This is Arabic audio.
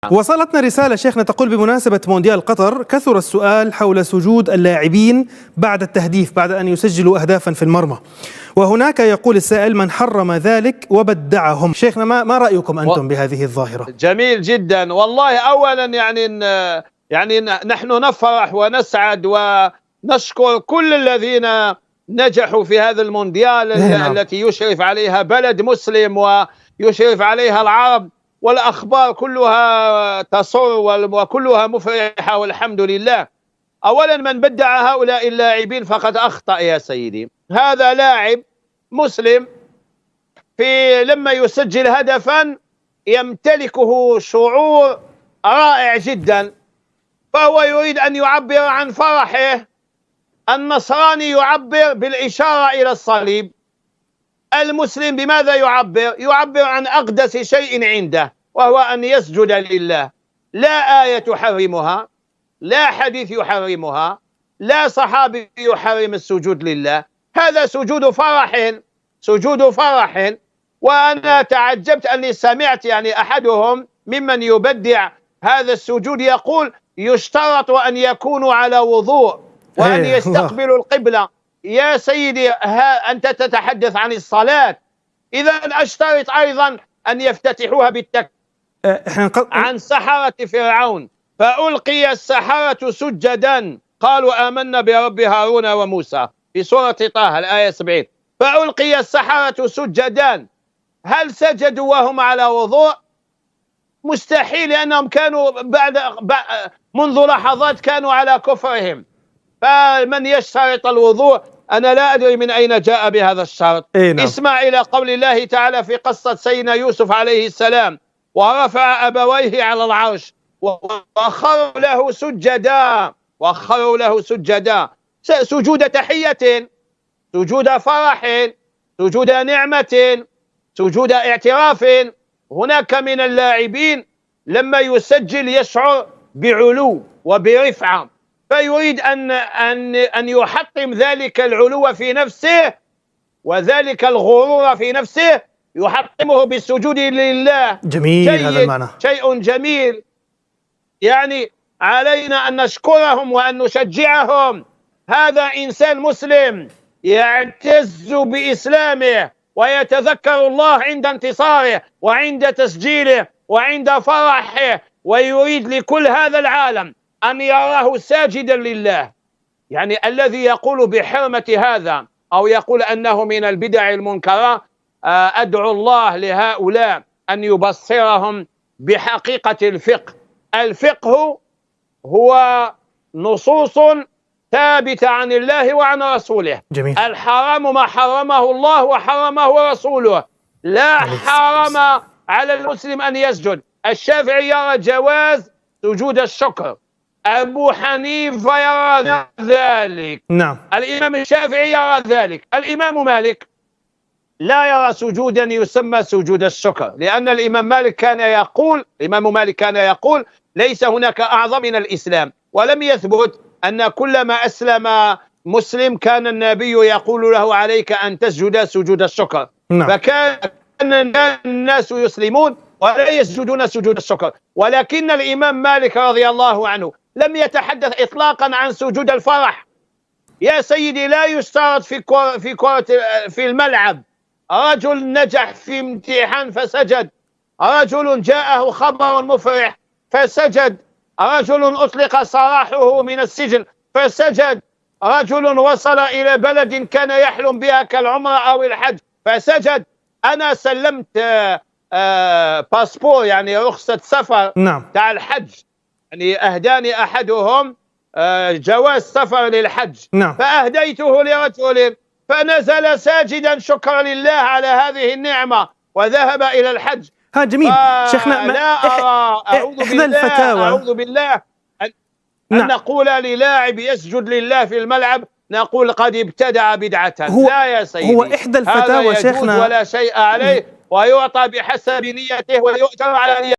وصلتنا رسالة شيخنا تقول بمناسبة مونديال قطر كثر السؤال حول سجود اللاعبين بعد التهديف بعد أن يسجلوا أهدافا في المرمى، وهناك يقول السائل من حرم ذلك وبدعهم. شيخنا ما رأيكم أنتم بهذه الظاهرة؟ جميل جدا والله. أولا يعني نحن نفرح ونسعد ونشكر كل الذين نجحوا في هذا المونديال التي يشرف عليها بلد مسلم ويشرف عليها العرب، والأخبار كلها تسر وكلها مفرحة والحمد لله. أولا من بدع هؤلاء اللاعبين فقد أخطأ يا سيدي. هذا لاعب مسلم لما يسجل هدفا يمتلكه شعور رائع جدا، فهو يريد أن يعبر عن فرحه. النصراني يعبر بالإشارة إلى الصليب، المسلم بماذا يعبر؟ يعبر عن أقدس شيء عنده وهو أن يسجد لله. لا آية تحرمها، لا حديث يحرمها، لا صحابي يحرم السجود لله. هذا سجود فرح، سجود فرح. وأنا تعجبت أني سمعت أحدهم ممن يبدع هذا السجود يقول يشترط أن يكونوا على وضوء وأن يستقبلوا القبلة. يا سيدي أنت تتحدث عن الصلاة، إذا أشترط أيضا أن يفتتحوها عن سحرة فرعون فألقي السحرة سجدا قالوا آمنا برب هارون وموسى في سورة طه الآية 70. فألقي السحرة سجدا، هل سجدوا وهم على وضوء؟ مستحيل، لأنهم كانوا منذ لحظات كانوا على كفرهم. فمن يشترط الوضوء أنا لا أدري من أين جاء بهذا الشرط. اسمع إلى قول الله تعالى في قصة سيدنا يوسف عليه السلام: ورفع أبويه على العرش وخروا له سجدا، وخروا له سجدا. سجود تحية، سجود فرح، سجود نعمة، سجود اعتراف. هناك من اللاعبين لما يسجل يشعر بعلو وبرفعة، فيريد أن يحطم ذلك العلو في نفسه وذلك الغرور في نفسه، يحطمه بالسجود لله. جميل هذا المعنى، شيء جميل. علينا أن نشكرهم وأن نشجعهم. هذا إنسان مسلم يعتز بإسلامه ويتذكر الله عند انتصاره وعند تسجيله وعند فرحه، ويريد لكل هذا العالم أن يراه ساجدا لله. الذي يقول بحرمة هذا أو يقول أنه من البدع المنكرة، أدعو الله لهؤلاء أن يبصرهم بحقيقة الفقه. الفقه هو نصوص ثابتة عن الله وعن رسوله. جميل. الحرام ما حرمه الله وحرمه رسوله، لا حرام على المسلم أن يسجد. الشافعي يرى جواز سجود الشكر، أبو حنيفة يرى ذلك، نعم. الإمام الشافعي يرى ذلك. الإمام مالك لا يرى سجودا يسمى سجود الشكر، لأن الإمام مالك كان يقول ليس هناك أعظم من الإسلام، ولم يثبت أن كلما أسلم مسلم كان النبي يقول له عليك أن تسجد سجود الشكر. نعم. فكان الناس يسلمون ولا يسجدون سجود الشكر. ولكن الإمام مالك رضي الله عنه لم يتحدث إطلاقا عن سجود الفرح. يا سيدي لا يشترط في الملعب. رجل نجح في امتحان فسجد، رجل جاءه خبر مفرح فسجد، رجل أطلق سراحه من السجن فسجد، رجل وصل إلى بلد كان يحلم بها كالعمرة أو الحج فسجد. أنا سلمت باسبور رخصة سفر، نعم، تاع الحج، أهداني أحدهم جواز سفر للحج، نعم، فأهديته لرجل فنزل ساجدا شكرا لله على هذه النعمة وذهب إلى الحج. جميل. شيخنا لا أرى، أعوذ بالله أن نقول للاعب يسجد لله في الملعب نقول قد ابتدع بدعة. لا يا سيدي، هو إحدى الفتاوى شيخنا ولا شيء عليه ويعطى بحسب نيته ويؤجر على نيته.